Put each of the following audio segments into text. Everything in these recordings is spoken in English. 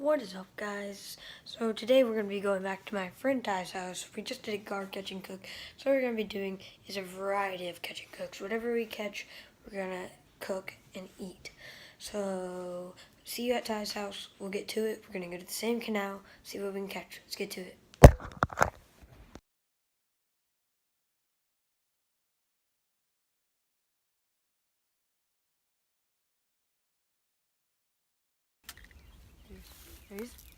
What is up, guys? So today we're going to be going back to my friend Ty's house. We just did a gar catch and cook. So what we're going to be doing is a variety of catch and cooks. Whatever we catch, we're going to cook and eat. So see you at Ty's house. We'll get to it. We're going to go to the same canal, see what we can catch. Let's get to it.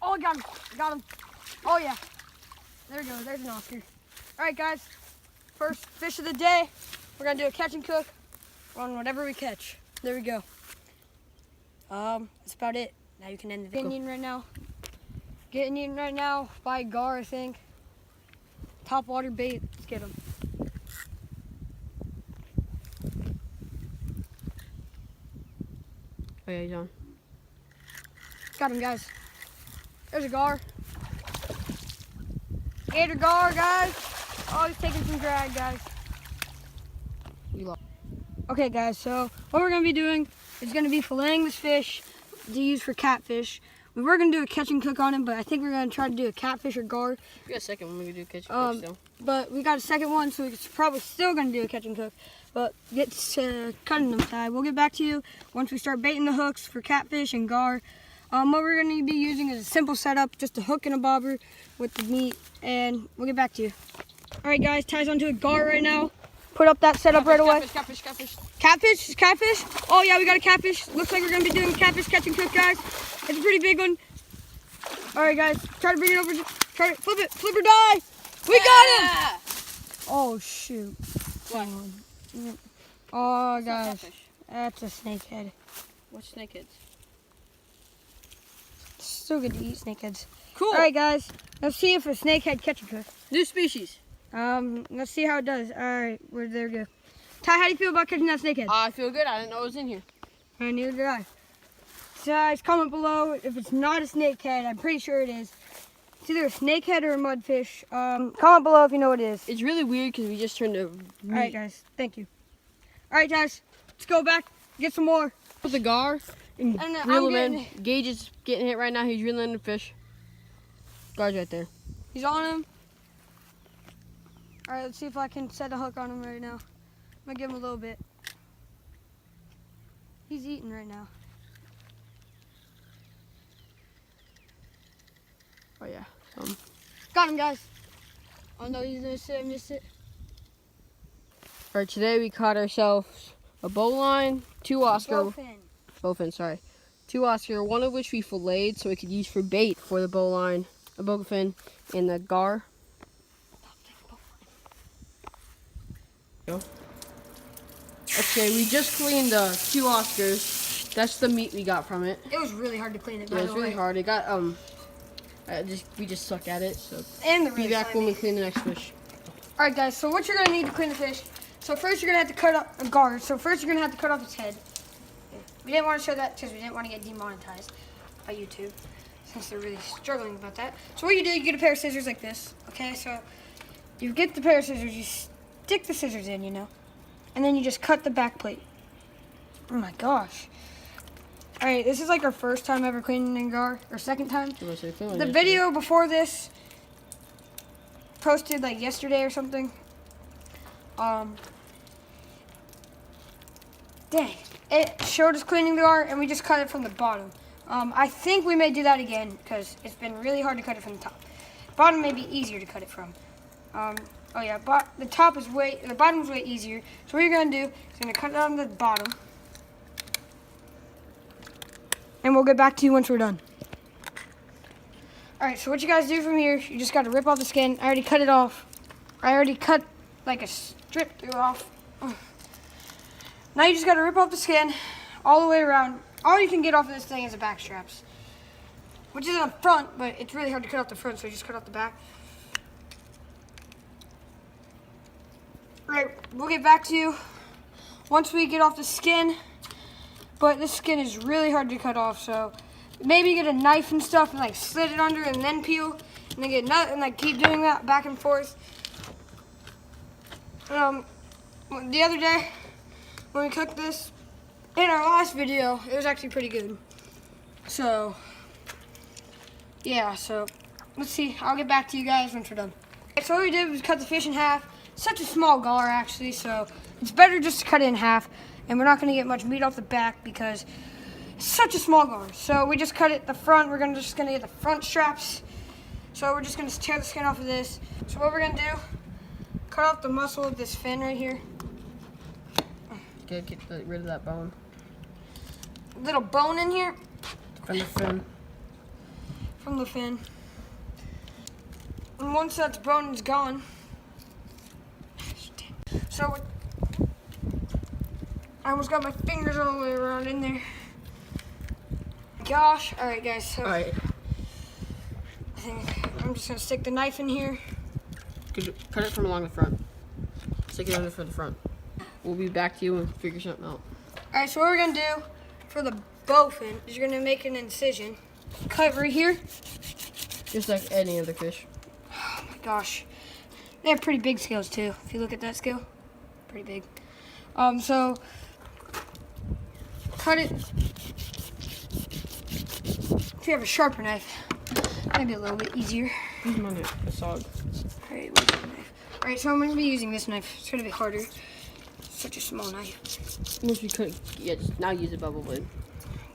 Oh, got him. Got him. Oh, yeah. There we go. There's an Oscar. All right, guys. First fish of the day. We're going to do a catch and cook on whatever we catch. There we go. That's about it. Now you can end the video. Getting eaten right now. Getting eaten right now by gar, I think. Top water bait. Let's get him. Oh, yeah, he's on. Got him, guys. There's a gar. Gator gar, guys. Oh, he's taking some drag, guys. We lost. Okay, guys, so what we're going to be doing is going to be filleting this fish to use for catfish. We were going to do a catch and cook on him, but I think we're going to try to do a catfish or gar. We got a second one we can do catch and cook still. But we got a second one, so we're probably still going to do a catch and cook. But get cutting them, Ty. We'll get back to you once we start baiting the hooks for catfish and gar. What we're going to be using is a simple setup, just a hook and a bobber with the meat, and we'll get back to you. All right, guys, Ty's onto a gar right now. Put up that setup right away. Catfish. Catfish? Catfish? Oh, yeah, we got a catfish. Looks like we're going to be doing catfish catch and cook, guys. It's a pretty big one. All right, guys, try to bring it over. Try to flip it. Flip or die. We got him. Oh, shoot. What? Oh, guys, that's a snakehead. What's snakeheads? So good to eat snakeheads. Cool. All right, guys, let's see if a snakehead catch and cook. New species. Let's see how it does. All right, there we go. Ty, how do you feel about catching that snakehead? I feel good. I didn't know it was in here. Neither did I. So guys, comment below if it's not a snakehead. I'm pretty sure it is. It's either a snakehead or a mudfish. Comment below if you know what it is. It's really weird because we just turned to meat. All right, guys. Thank you. All right, guys. Let's go back, get some more. Put the gar and And, reel I'm him in. Gage is getting hit right now. He's reeling in the fish. Gar's right there. He's on him. All right, let's see if I can set a hook on him right now. I'm gonna give him a little bit. He's eating right now. Oh, yeah. Got him, guys. Oh no, he's gonna sit. I missed it. All right, today we caught ourselves a bowline, two Oscar. Bowfin, sorry. Two Oscar, one of which we filleted so we could use for bait for the bowline, a bowfin, and the gar. Okay, we just cleaned the two Oscars. That's the meat we got from it. It was really hard to clean it. Yeah, it was really hard. It got we just suck at it. So And the be back when we clean the next fish. All right, guys. So what you're gonna need to clean the fish. So first you're gonna have to cut up a guard. So first you're gonna have to cut off its head. We didn't want to show that because we didn't want to get demonetized by YouTube, since they're really struggling about that. So what you do, you get a pair of scissors like this. Okay, so you get the pair of scissors, you stick the scissors in, and then you just cut the back plate. Oh my gosh. All right, this is like our first time ever cleaning an gar, or second time. The video before this, posted like yesterday or something. Dang, it showed us cleaning the gar, and we just cut it from the bottom. I think we may do that again because it's been really hard to cut it from the top. Bottom may be easier to cut it from. Oh yeah, but the bottom is way easier. So what you're gonna do is you're gonna cut it on the bottom, and we'll get back to you once we're done. All right, so what you guys do from here, you just gotta rip off the skin. I already cut it off. I already cut like a strip through off. Now you just gotta rip off the skin all the way around. All you can get off of this thing is the back straps, which is on front, but it's really hard to cut off the front, so you just cut off the back. All right, we'll get back to you once we get off the skin, but this skin is really hard to cut off, so maybe get a knife and stuff and like slit it under and then peel, and then get another, and like keep doing that back and forth. The other day when we cooked this in our last video, it was actually pretty good. So Yeah, so let's see. I'll get back to you guys once we're done. Okay, so what we did was cut the fish in half. Such a small gar, actually, so it's better just to cut it in half. And we're not going to get much meat off the back because it's such a small gar. So we just cut it the front. We're just going to get the front straps. So we're just going to tear the skin off of this. So what we're going to do, cut off the muscle of this fin right here. Get rid of that bone. Little bone in here. From the fin. From the fin. And once that bone is gone, so I almost got my fingers all the way around in there. Gosh. All right, guys. So Alright. I think I'm just gonna stick the knife in here. Cut it from along the front. Stick it under for the front. We'll be back to you and figure something out. All right. So what we're gonna do for the bowfin is you're gonna make an incision. Cut right here. Just like any other fish. Oh my gosh. They have pretty big scales too. If you look at that scale, pretty big. So cut it. If you have a sharper knife, maybe a little bit easier. Use my knife. It's solid. All right, where's my knife? All right, so I'm gonna be using this knife. It's gonna be harder. Such a small knife. Once you cut, yeah, just now use a bubble blade.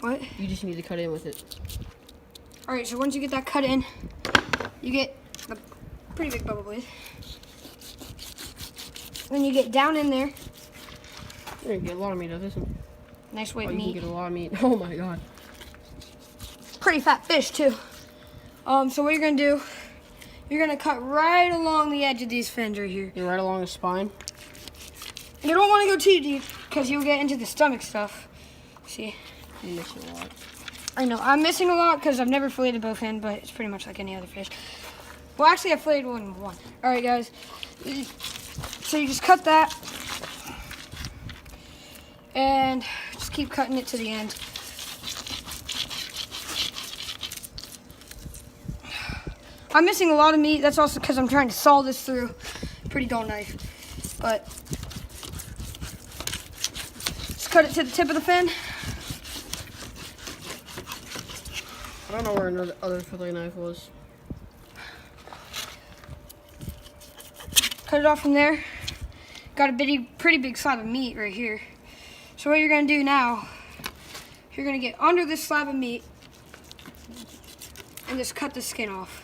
What? You just need to cut in with it. All right, so once you get that cut in, you get a pretty big bubble blade. Then you get down in there. You're gonna get a lot of meat out of this one. Nice weight Oh, you meat. can get a lot of meat. Oh my god. Pretty fat fish too. So what you're gonna do, you're gonna cut right along the edge of these fins right here. You're right along the spine. You don't want to go too deep because you'll get into the stomach stuff. See? You're missing a lot. I know I'm missing a lot because I've never filleted bowfin, but it's pretty much like any other fish. Well, actually, I filleted one. All right, guys. So you just cut that, and just keep cutting it to the end. I'm missing a lot of meat. That's also because I'm trying to saw this through a pretty dull knife. But just cut it to the tip of the fin. I don't know where another other fillet knife was. Cut it off from there. Got a pretty big slab of meat right here. So what you're gonna do now, you're gonna get under this slab of meat and just cut the skin off.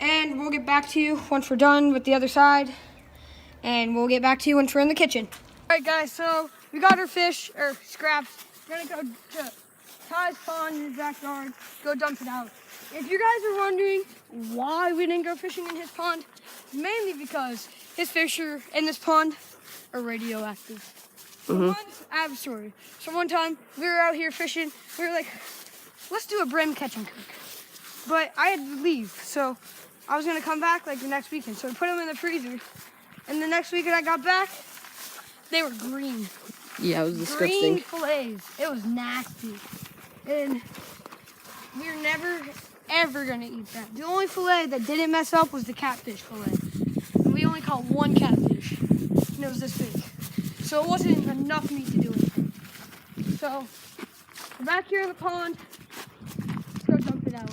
And we'll get back to you once we're done with the other side. And we'll get back to you once we're in the kitchen. All right, guys, so we got our fish, or scraps. We're gonna go to Ty's pond in his backyard, go dump it out. If you guys are wondering why we didn't go fishing in his pond, it's mainly because his fish in this pond are radioactive. So I have a story. So one time, we were out here fishing. We were like, let's do a brim catch and cook. But I had to leave, so I was gonna come back like the next weekend. So I put them in the freezer. And the next weekend I got back, they were green. Yeah, it was disgusting. Green fillets. It was nasty. And we were never, ever gonna eat that. The only fillet that didn't mess up was the catfish fillet. And we only caught one catfish. And it was this big. So it wasn't enough meat to do anything. So we're back here in the pond. Let's go dump it out.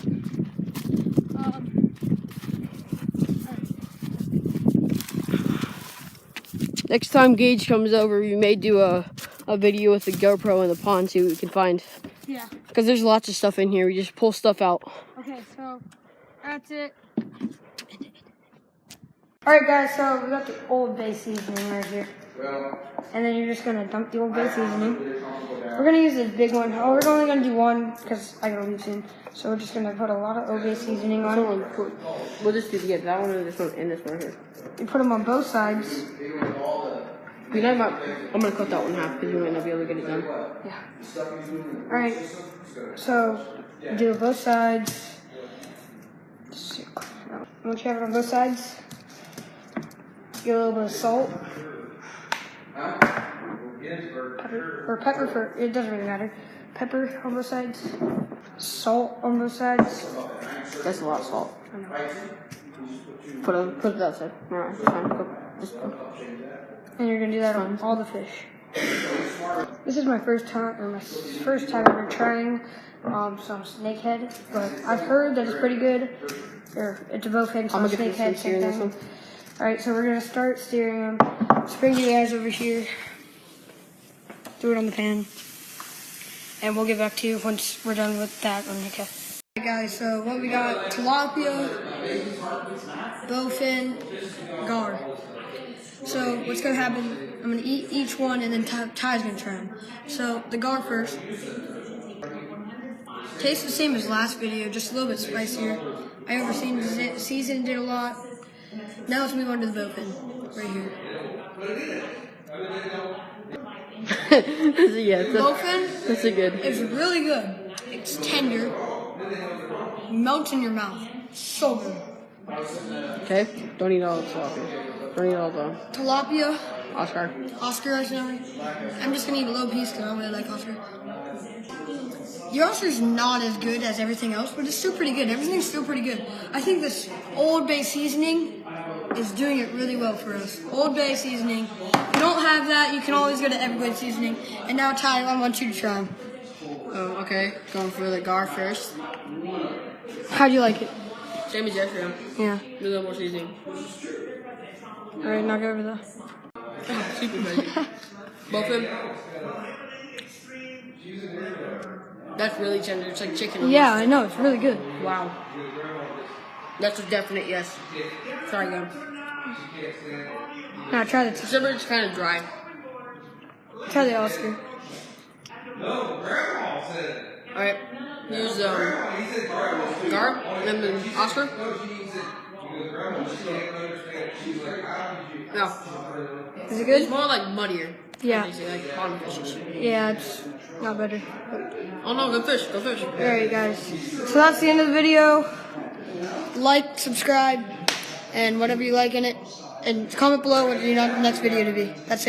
Next time Gage comes over, we may do a video with the GoPro in the pond, see what we can find. Yeah. Because there's lots of stuff in here. We just pull stuff out. Okay, so that's it. Alright guys, so we got the Old Bay seasoning right here. And then you're just gonna dump the Old Bay seasoning. We're gonna use this big one. Oh, we're only gonna do one because I gotta leave soon. So we're just gonna put a lot of Old Bay seasoning on it. We'll just do that one or this one and this one here. You put them on both sides. I'm gonna cut that one in half because you might not be able to get it done. Yeah. Alright, so do it both sides. Once you have it on both sides, get a little bit of salt. Pepper, it doesn't really matter. Pepper on both sides. Salt on both sides. That's a lot of salt. I know. Put it outside. Alright, it's fine. Just go. And you're gonna do that on all the fish. This is my first time ever trying some snakehead, but I've heard that it's pretty good. Or it's a bowfin, so I'm gonna get snakehead, this same this thing. one. Alright, so we're gonna start steering them. Just bring you guys over here. Throw it on the pan. And we'll get back to you once we're done with that one, okay? Alright guys, so what we got, tilapia, bowfin, gar. So what's gonna happen, I'm gonna eat each one and then Ty's gonna try them. So the gar first. Tastes the same as last video, just a little bit spicier. I seasoned it a lot. Now let's move on to the bowfin, right here. Bowfin That's a good. is really good. It's tender. Melts in your mouth. So good. Okay, don't eat all the tilapia. Don't eat all the Tilapia, Oscar. Oscar, I'm just gonna eat a little piece because I don't really like Oscar. The Oscar's not as good as everything else, but it's still pretty good. Everything's still pretty good. I think this Old Bay seasoning is doing it really well for us. Old Bay seasoning. If you don't have that, you can always go to Everglade seasoning. And now, Ty, I want you to try them. Oh, okay. Going for the gar first. How do you like it? Same as yesterday. Yeah. A little more seasoning. All right, knock over the. Super spicy. Bowfin. That's really tender. It's like chicken. Yeah, I know. It's really good. Wow. That's a definite yes. Sorry, go. Now try the Except it's kind of dry. Oscar. Alright. Use gar and then Oscar. No. Is it It's good? more like muddier. Yeah. Like bottom fishes. Yeah, it's not better. Oh no, go fish, go fish. Alright, guys. So that's the end of the video. Like, subscribe, and whatever you like in it. And comment below what you want the next video to be. That's it.